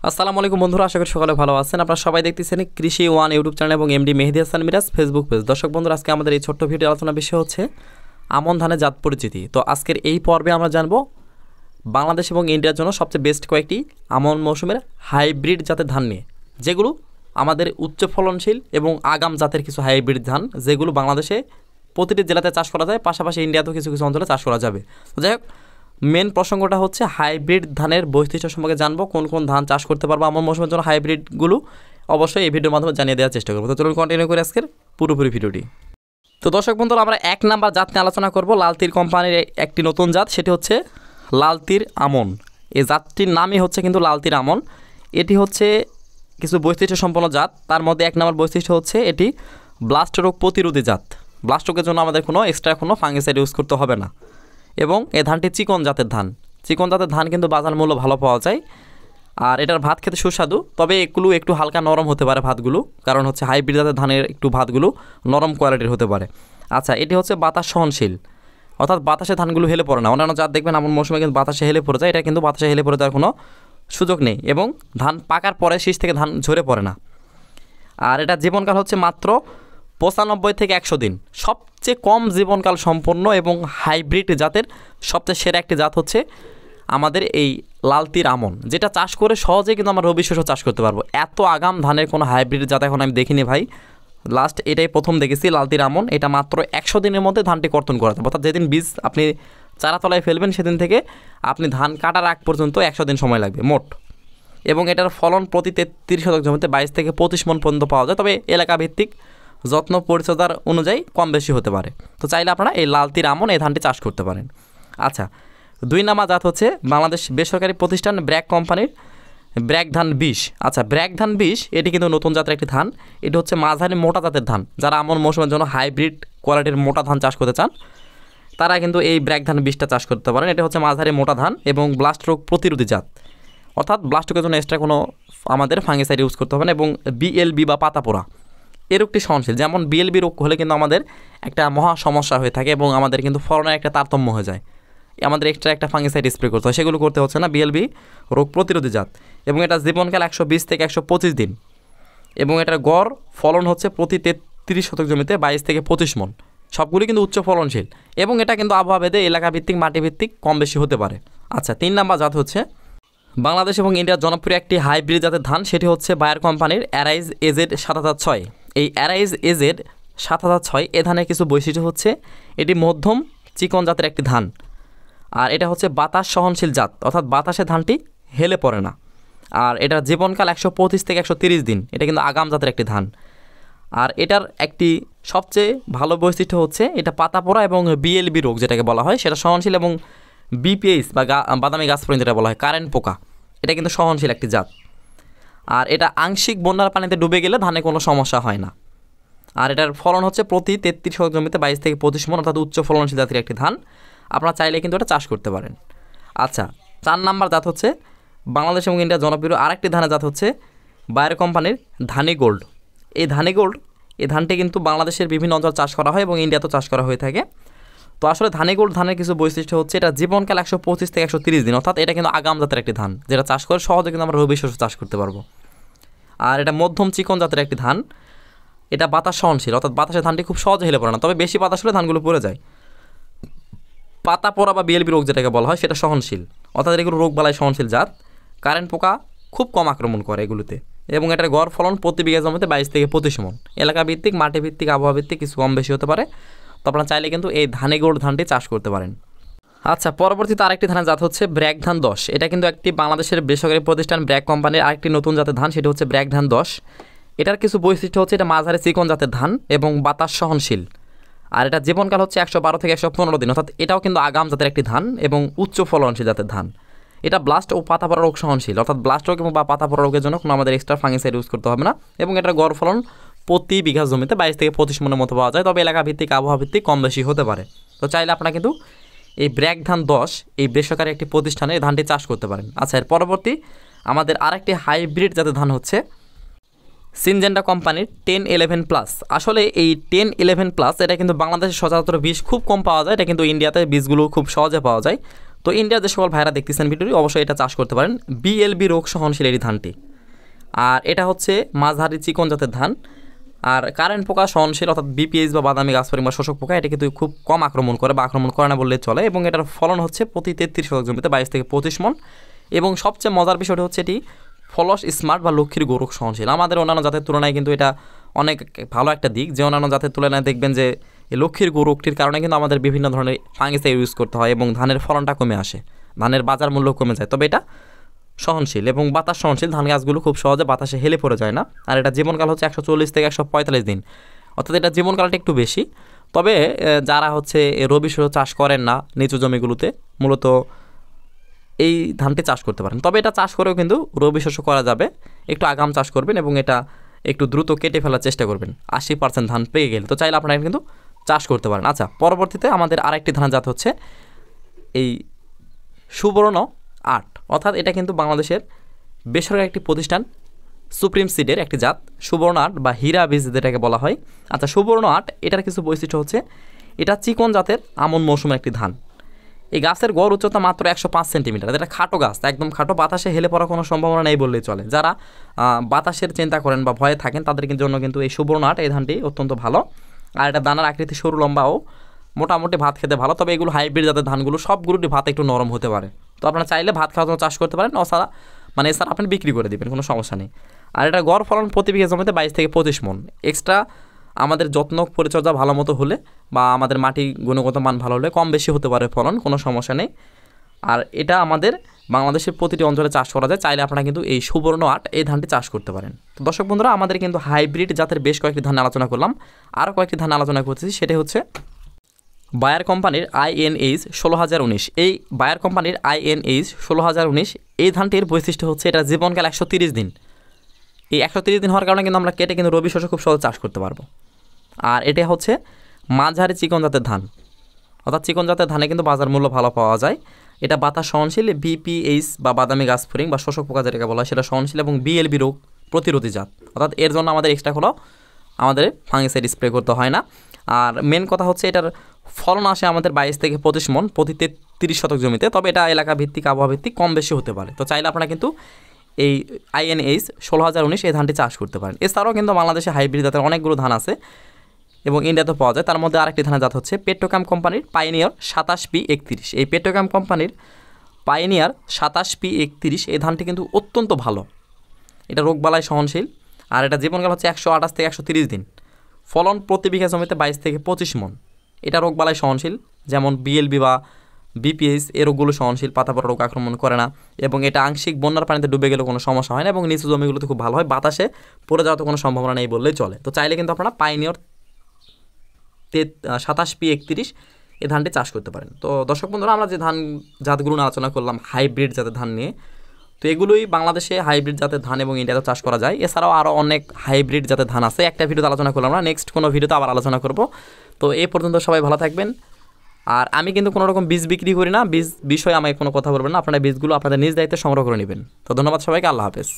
আসসালামু আলাইকুম বন্ধুরা, আশা করি সকালে ভালো আছেন। আপনারা সবাই দেখতেছেন কৃষি ওয়ান ইউটিউব চ্যানেল এবং MD Mehedi Hasan Miraj Facebook page. দর্শক বন্ধুরা, আজকে আমাদের এই ছোট্ট ভিডিও আলোচনা বিষয় হচ্ছে আমন ধানের জাত পরিচিতি। তো আজকের এই পর্বে আমরা জানবো বাংলাদেশ এবং ইন্ডিয়ার জন্য সবচেয়ে বেস্ট কয়েকটি আমন মৌসুমের হাইব্রিড জাতের ধান নিয়ে, যেগুলো আমাদের উচ্চ ফলনশীল এবং আগাম জাতের কিছু হাইব্রিড ধান, যেগুলো বাংলাদেশে প্রতিটি জেলাতে চাষ করা যায়, পাশাপাশি ইন্ডিয়াতেও কিছু কিছু অঞ্চলে চাষ করা যাবে। তো যাই হোক, মেন প্রসঙ্গটা হচ্ছে হাইব্রিড ধানের বৈশিষ্ট্য সম্পর্কে জানবো, কোন কোন ধান চাষ করতে পারবো আমন মৌসুমের জন্য হাইব্রিডগুলো অবশ্যই এই ভিডিওর মাধ্যমে জানিয়ে দেওয়ার চেষ্টা করবো। তো চলুন কন্টিনিউ করে আজকের পুরোপুরি ভিডিওটি। তো দর্শক বন্ধুরা, আমরা 1 নাম্বার জাত নিয়ে আলোচনা করব। লালতির কোম্পানির একটি নতুন জাত, সেটি হচ্ছে লালতির আমন। এই জাতটির নামই হচ্ছে কিন্তু লালতির আমন। এটি হচ্ছে কিছু বৈশিষ্ট্য সম্পন্ন জাত। তার মধ্যে 1 নম্বর বৈশিষ্ট্য হচ্ছে এটি ব্লাস্ট রোগ প্রতিরোধী জাত। ব্লাস্ট রোগের জন্য আমাদের কোনো এক্সট্রা কোনো ফাঙ্গিসাইড ইউজ করতে হবে না। এবং এই ধানটি চিকন জাতের ধান। চিকন জাতের ধান কিন্তু বাজার মূল্য ভালো পাওয়া যায়, আর এটার ভাত খেতে সুস্বাদু। তবে এগুলো একটু হালকা নরম হতে পারে ভাতগুলো, কারণ হচ্ছে হাইব্রিড জাতের ধানের একটু ভাতগুলো নরম কোয়ালিটির হতে পারে। আচ্ছা, এটি হচ্ছে বাতাস সহনশীল, অর্থাৎ বাতাসে ধানগুলো হেলে পড়ে না। অন্যান্য জাত দেখবেন আমন মৌসুমে কিন্তু বাতাসে হেলে পড়ে যায়, এটা কিন্তু বাতাসে হেলে পড়ে যাওয়ার কোনো সুযোগ নেই, এবং ধান পাকার পরে শীষ থেকে ধান ঝরে পড়ে না। আর এটা জীবনকাল হচ্ছে মাত্র 95 থেকে 100 দিন। সবচেয়ে কম জীবনকাল সম্পন্ন এবং হাইব্রিড জাতের সবচেয়ে সেরা একটি জাত হচ্ছে আমাদের এই লালতির আমন, যেটা চাষ করে সহজেই কিন্তু আমরা রবি শস্য চাষ করতে পারবো। এত আগাম ধানের কোনো হাইব্রিড জাত এখন আমি দেখিনি ভাই। লাস্ট এটাই প্রথম দেখেছি লালতির আমন। এটা মাত্র 100 দিনের মধ্যে ধানটি কর্তন করা যাবে, অর্থাৎ যেদিন বীজ আপনি চারাতলায় ফেলবেন সেদিন থেকে আপনি ধান কাটার আগ পর্যন্ত 100 দিন সময় লাগবে মোট। এবং এটার ফলন প্রতি 33 শতক জমিতে 22 থেকে 25 মণ পর্যন্ত পাওয়া যায়, তবে এলাকা ভিত্তিক যত্ন পরিচর্যার অনুযায়ী কম বেশি হতে পারে। তো চাইলে আপনারা এই লালতির আমন এই ধানটি চাষ করতে পারেন। আচ্ছা, 2 নম্বর জাত হচ্ছে বাংলাদেশ বেসরকারি প্রতিষ্ঠান ব্র্যাক কোম্পানির ব্র্যাক ধান 20। আচ্ছা, ব্র্যাক ধান 20 এটি কিন্তু নতুন জাতের একটি ধান। এটি হচ্ছে মাঝারি মোটা জাতের ধান। যারা আমন মৌসুমের জন্য হাইব্রিড কোয়ালিটির মোটা ধান চাষ করতে চান, তারা কিন্তু এই ব্র্যাক ধান 20টা চাষ করতে পারেন। এটা হচ্ছে মাঝারি মোটা ধান এবং ব্লাস্ট রোগ প্রতিরোধী জাত, অর্থাৎ ব্লাস্ট রোগের জন্য এক্সট্রা কোনো আমাদের ফাঙ্গিসাইড ইউজ করতে হবে না। এবং বিএলবি বা পাতা পোড়া এর রোগটি সহনশীল। যেমন বিএলবি রোগ হলে কিন্তু আমাদের একটা মহা সমস্যা হয়ে থাকে এবং আমাদের কিন্তু ফলনের একটা তারতম্য হয়ে যায়, আমাদের এক্সট্রা একটা ফাঙ্গিসাইড স্প্রে করতে হয়, সেগুলো করতে হচ্ছে না। বিএলবি রোগ প্রতিরোধী জাত এবং এটা জীবনকাল 120 থেকে 125 দিন এবং এটার গড় ফলন হচ্ছে প্রতি 33 শতক জমিতে 22 থেকে 25 মণ। সবগুলি কিন্তু উচ্চ ফলনশীল এবং এটা কিন্তু আবহাওয়া ভেদে এলাকা ভিত্তিক মাটি ভিত্তিক কম বেশি হতে পারে। আচ্ছা, 3 নম্বর জাত হচ্ছে বাংলাদেশ এবং ইন্ডিয়ার জনপ্রিয় একটি হাইব্রিড জাতের ধান, সেটি হচ্ছে বায়ার কোম্পানির অ্যারাইজ এজেড 7006। এই অ্যারাইজ এজেড 7006 এ ধানের কিছু বৈশিষ্ট্য হচ্ছে এটি মধ্যম চিকন জাতের একটি ধান, আর এটা হচ্ছে বাতাস সহনশীল জাত, অর্থাৎ বাতাসে ধানটি হেলে পড়ে না। আর এটার জীবনকাল 125 থেকে 130 দিন। এটা কিন্তু আগাম জাতের একটি ধান। আর এটার একটি সবচেয়ে ভালো বৈশিষ্ট্য হচ্ছে এটা পাতা পোড়া এবং বিএলবি রোগ যেটাকে বলা হয় সেটা সহনশীল, এবং বিপিএইচ বা বাদামি গাছফড়িং যেটা বলা হয় কারেন্ট পোকা, এটা কিন্তু সহনশীল একটি জাত। আর এটা আংশিক বন্যার পানিতে ডুবে গেলে ধানে কোনো সমস্যা হয় না। আর এটার ফলন হচ্ছে প্রতি 33 শতক জমিতে 22 থেকে 25 মণ, অর্থাৎ উচ্চ ফলনশীল জাতের একটি ধান। আপনারা চাইলে কিন্তু এটা চাষ করতে পারেন। আচ্ছা, 4 নম্বর জাত হচ্ছে বাংলাদেশ এবং ইন্ডিয়ার জনপ্রিয় আরেকটি ধানের জাত হচ্ছে বায়ার কোম্পানির ধানি গোল্ড। এই ধানি গোল্ড এই ধানটি কিন্তু বাংলাদেশের বিভিন্ন অঞ্চল চাষ করা হয় এবং ইন্ডিয়াতেও চাষ করা হয়ে থাকে। তো আসলে ধানি গোল্ড ধানের কিছু বৈশিষ্ট্য হচ্ছে এটা জীবনকাল 125 থেকে 130 দিন, অর্থাৎ এটা কিন্তু আগাম জাতের একটি ধান, যেটা চাষ করে সহজে কিন্তু আমরা রবি শস্য চাষ করতে পারবো। আর এটা মধ্যম চিকন জাতের একটি ধান। এটা বাতাস সহনশীল, অর্থাৎ বাতাসে ধানটি খুব সহজে হেলে পড়ে না, তবে বেশি বাতাস হলে ধানগুলো পড়ে যায়। পাতা পোড়া বা বিএলবি রোগ যেটাকে বলা হয় সেটা সহনশীল, অর্থাৎ এগুলো রোগ বালাই সহনশীল জাত। কারেন্ট পোকা খুব কম আক্রমণ করে এগুলোতে, এবং এটার গড় ফলন প্রতি বিঘা জমিতে 22 থেকে 25 মণ। এলাকা ভিত্তিক মাটি ভিত্তিক আবহাওয়া ভিত্তিক কিছু কম বেশি হতে পারে। তো আপনারা চাইলে কিন্তু এই ধানি গোল্ড ধানটি চাষ করতে পারেন। আচ্ছা, পরবর্তীতে আরেকটি ধানের জাত হচ্ছে ব্র্যাক ধান 10। এটা কিন্তু একটি বাংলাদেশের বেসরকারি প্রতিষ্ঠান ব্র্যাক কোম্পানির আরেকটি নতুন জাতের ধান, সেটি হচ্ছে ব্র্যাক ধান 10। এটার কিছু বৈশিষ্ট্য হচ্ছে এটা মাঝারি চিকন জাতের ধান এবং বাতাস সহনশীল। আর এটা জীবনকাল হচ্ছে 112 থেকে 115 দিন, অর্থাৎ এটাও কিন্তু আগাম জাতের একটি ধান এবং উচ্চ ফলনশীল জাতের ধান। এটা ব্লাস্ট ও পাতা পোড়া রোগ সহনশীল, অর্থাৎ ব্লাস্ট রোগ এবং পাতা পোড়া রোগের জন্য কোনো আমাদের এক্সট্রা ফাঙ্গিসাইড ইউজ করতে হবে না। এবং এটার গড় ফলন প্রতি বিঘা জমিতে 22 থেকে 25 মণের মতো পাওয়া যায়, তবে এলাকা ভিত্তিক আবহাওয়া ভিত্তিক কম বেশি হতে পারে। তো চাইলে আপনারা কিন্তু এই ব্র্যাক ধান 10 এই বেসরকারি একটি প্রতিষ্ঠানে এই ধানটি চাষ করতে পারেন। আচ্ছা, এর পরবর্তী আমাদের আরেকটি হাইব্রিড জাতের ধান হচ্ছে সিনজেন্টা কোম্পানির 1011+। আসলে এই 1011+ এটা কিন্তু বাংলাদেশের সচরাচর বীজ খুব কম পাওয়া যায়, এটা কিন্তু ইন্ডিয়াতে বীজগুলো খুব সহজে পাওয়া যায়। তো ইন্ডিয়ার যে সকল ভাইরা দেখতেছেন ভিডিওটি অবশ্যই এটা চাষ করতে পারেন। বিএলবি রোগ সহনশীল এই ধানটি, আর এটা হচ্ছে মাঝারি চিকন জাতের ধান। আর কারেন্ট পোকা সহনশীল অর্থাৎ বিপিএইচ বা বাদামি গাছফড়িং বা শোষক পোকা এটা কিন্তু খুব কম আক্রমণ করে বা আক্রমণ করে না বললে চলে, এবং এটার ফলন হচ্ছে প্রতি 33 শতক জমিতে 22 থেকে 25 মণ। এবং সবচেয়ে মজার বিষয়টা হচ্ছে এটি ফলস স্মার্ট বা লক্ষ্মীর গৌরব সহনশীল। আমাদের অন্যান্য জাতের তুলনায় কিন্তু এটা অনেক ভালো একটা দিক, যে অন্যান্য জাতের তুলনায় দেখবেন যে এই লক্ষ্মীর গৌরবটির কারণে কিন্তু আমাদের বিভিন্ন ধরনের ফাঙ্গিসাইড ইউজ করতে হয় এবং ধানের ফলনটা কমে আসে, ধানের বাজার মূল্য কমে যায়। তবে এটা সহনশীল এবং বাতাস সহনশীল, ধান গাছগুলো খুব সহজে বাতাসে হেলে পড়ে যায় না। আর এটা জীবনকাল হচ্ছে 140 থেকে 145 দিন, অর্থাৎ এটা জীবনকালটা একটু বেশি। তবে যারা হচ্ছে রবি শস্য চাষ করেন না নিচু জমিগুলোতে, মূলত এই ধানটি চাষ করতে পারেন। তবে এটা চাষ করেও কিন্তু রবি শস্য করা যাবে, একটু আগাম চাষ করবেন এবং এটা একটু দ্রুত কেটে ফেলার চেষ্টা করবেন। 80% ধান পেয়ে গেলে তো চাইলে আপনারা কিন্তু চাষ করতে পারেন। আচ্ছা, পরবর্তীতে আমাদের আরেকটি ধান জাত হচ্ছে এই সুবর্ণ 8, অর্থাৎ এটা কিন্তু বাংলাদেশের বেসরকারি একটি প্রতিষ্ঠান সুপ্রিম সিডের একটি জাত সুবর্ণ 8 বা হীরা বীজ যেটাকে বলা হয়। আচ্ছা, সুবর্ণ 8 এটার কিছু বৈশিষ্ট্য হচ্ছে এটা চিকন জাতের আমন মৌসুমের একটি ধান। এই গাছের গড় উচ্চতা মাত্র 105 সেন্টিমিটার, এটা খাটো গাছ, একদম খাটো, বাতাসে হেলে পড়ার কোনো সম্ভাবনা নেই বললেই চলে। যারা বাতাসের চিন্তা করেন বা ভয়ে থাকেন তাদের জন্য কিন্তু এই সুবর্ণ 8 এই ধানটি অত্যন্ত ভালো। আর এটা দানার আকৃতি সরু লম্বাও, মোটামুটি ভাত খেতে ভালো। তবে এগুলো হাইব্রিড জাতের ধানগুলো সবগুলোটি ভাত একটু নরম হতে পারে, তো আপনারা চাইলে ভাত খাওয়ার জন্য চাষ করতে পারেন, এছাড়া আপনি বিক্রি করে দেবেন, কোনো সমস্যা নেই। আর এটা গড় ফলন প্রতি বিঘা জমিতে 22 থেকে 25 মণ। এক্সট্রা আমাদের যত্ন পরিচর্যা ভালো মতো হলে বা আমাদের মাটি গুণগত মান ভালো হলে কম বেশি হতে পারে ফলন, কোনো সমস্যা নেই। আর এটা আমাদের বাংলাদেশের প্রতিটি অঞ্চলে চাষ করা যায়, চাইলে আপনারা কিন্তু এই সুবর্ণ 8 এই ধানটি চাষ করতে পারেন। তো দর্শক বন্ধুরা, আমাদের কিন্তু হাইব্রিড জাতের বেশ কয়েকটি ধান আলোচনা করলাম, আরও কয়েকটি ধান আলোচনা করতেছি, সেটা হচ্ছে বায়ার কোম্পানির INH 16019। এই বায়ার কোম্পানির INH 16019 এই ধানটির বৈশিষ্ট্য হচ্ছে এটা জীবনকাল 130 দিন। এই 130 দিন হওয়ার কারণে কিন্তু আমরা কেটে কিন্তু রবি শস্য খুব সহজে চাষ করতে পারবো। আর এটা হচ্ছে মাঝারি চিকন জাতের ধান, অর্থাৎ চিকন জাতের ধানে কিন্তু বাজার মূল্য ভালো পাওয়া যায়। এটা বাতাস সহনশীল, বিপিএইচ বা বাদামি গাছফড়িং বা শোষক পোকা যেটাকে বলা হয় সেটা সহনশীল, এবং বিএলবি রোগ প্রতিরোধী জাত, অর্থাৎ এর জন্য আমাদের এক্সট্রা হলো আমাদের ফাঙ্গিসাইড স্প্রে করতে হয় না। আর মেন কথা হচ্ছে এটার ফলন আসে আমাদের 22 থেকে 25 মণ প্রতি 30 শতক জমিতে। তবে এটা এলাকা ভিত্তিক, আবহাওয়া ভিত্তিক কম বেশি হতে পারে। তো চাইলে আপনারা কিন্তু এই INH 16019 এই ধানটি চাষ করতে পারেন। এছাড়াও কিন্তু বাংলাদেশে হাইব্রিড জাতের অনেকগুলো ধান আছে এবং ইন্ডিয়াতে পাওয়া যায়। তার মধ্যে আরেকটি ধানের জাত হচ্ছে পেট্রোক্যাম কোম্পানির পাইনিয়ার 27P31। এই পেট্রোক্যাম কোম্পানির পাইনিয়ার 27P31 এই ধানটি কিন্তু অত্যন্ত ভালো, এটা রোগবালাই সহনশীল। আর এটা জীবনকাল হচ্ছে 128 থেকে 130 দিন। ফলন প্রতি বিঘা জমিতে 22 থেকে 25 মণ। এটা রোগবালাই সহনশীল, যেমন বিএলবি বা বিপিএইচ এই রোগগুলো সহনশীল, পাতা পড়া রোগ আক্রমণ করে না, এবং এটা আংশিক বন্যার পানিতে ডুবে গেলেও কোনো সমস্যা হয় না, এবং নিচু জমিগুলোতে খুব ভালো হয়, বাতাসে পড়ে যাওয়ার তো কোনো সম্ভাবনা নেই বললেই চলে। তো চাইলে কিন্তু আপনারা পাইনিয়র 27P31 এই ধানটি চাষ করতে পারেন। তো দর্শক বন্ধুরা, আমরা যে ধান জাতগুলো আলোচনা করলাম হাইব্রিড জাতের ধান নিয়ে, তো এগুলোই বাংলাদেশে হাইব্রিড জাতের ধান এবং ইন্ডিয়াতে চাষ করা যায়। এছাড়াও আরও অনেক হাইব্রিড জাতের ধান আছে, একটা ভিডিওতে আলোচনা করলাম না, নেক্সট কোনো ভিডিওতে আবার আলোচনা করব। তো এই পর্যন্ত সবাই ভালো থাকবেন। আর আমি কিন্তু কোনো রকম বীজ বিক্রি করি না, বীজ বিষয়ে আমাকে কোনো কথা বলবেন না, আপনারা বীজগুলো আপনাদের নিজ দায়িত্বে সংগ্রহ করে নেবেন। তো ধন্যবাদ সবাইকে, আল্লাহ হাফেজ।